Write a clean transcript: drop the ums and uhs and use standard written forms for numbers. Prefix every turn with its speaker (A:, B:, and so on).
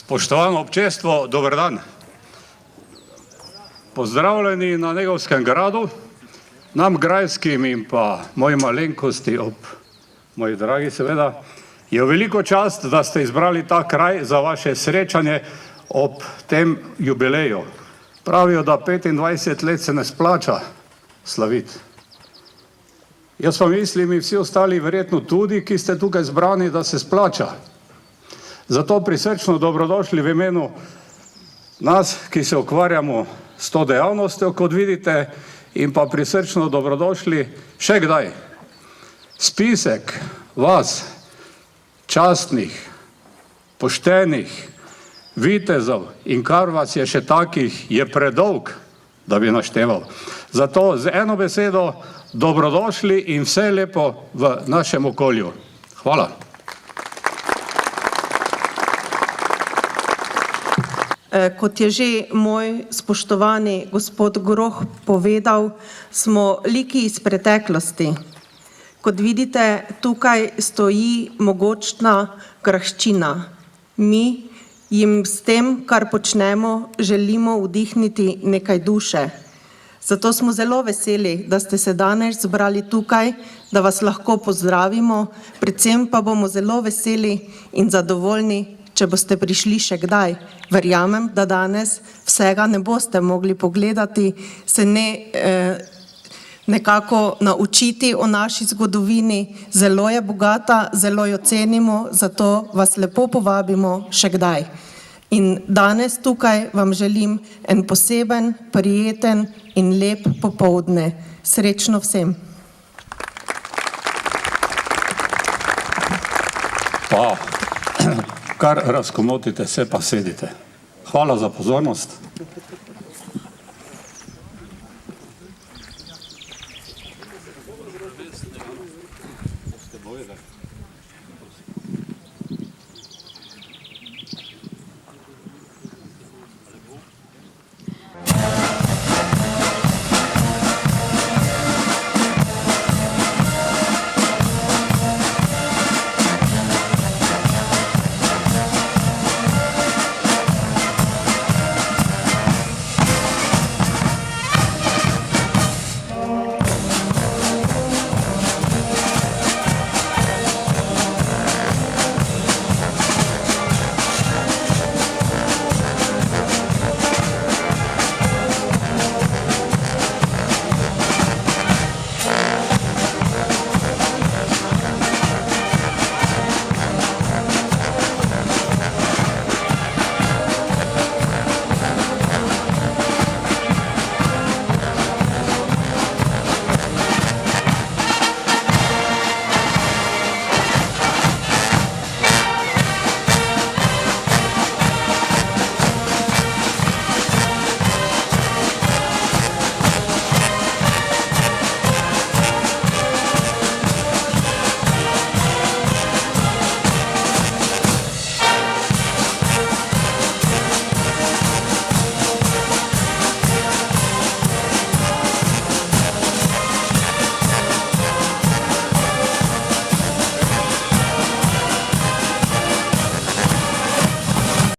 A: Spoštovano občestvo, dober dan. Pozdravljeni na Negovskem gradu, nam grajskim in pa moji malenkosti moji dragi seveda, je veliko čast, da ste izbrali ta kraj za vaše srečanje ob tem jubileju. Pravijo, da 25 let se ne splača slaviti. Jaz pa mislim in vsi ostali verjetno tudi, ki ste tukaj zbrani, da se splača. Zato prisrčno dobrodošli v imenu nas, ki se ukvarjamo s to dejavnostjo, kot vidite, in pa prisrčno dobrodošli še kdaj. Spisek vas, častnih, poštenih, vitezov in kar vas je še takih, je predolg, da bi našteval. Zato z eno besedo dobrodošli in vse lepo v našem okolju. Hvala.
B: Kot je že moj spoštovani gospod Groh povedal, smo liki iz preteklosti. Kot vidite, tukaj stoji mogočna graščina. Mi jim s tem, kar počnemo, želimo vdihniti nekaj duše. Zato smo zelo veseli, da ste se danes zbrali tukaj, da vas lahko pozdravimo, predvsem pa bomo zelo veseli in zadovoljni, če boste prišli še kdaj. Verjamem, da danes vsega ne boste mogli pogledati, se nekako naučiti o naši zgodovini. Zelo je bogata, zelo jo cenimo, zato vas lepo povabimo še kdaj. In danes tukaj vam želim en poseben, prijeten in lep popoldne. Srečno vsem.
A: Pa, kar razkomotite se, pa sedite. Hvala za pozornost.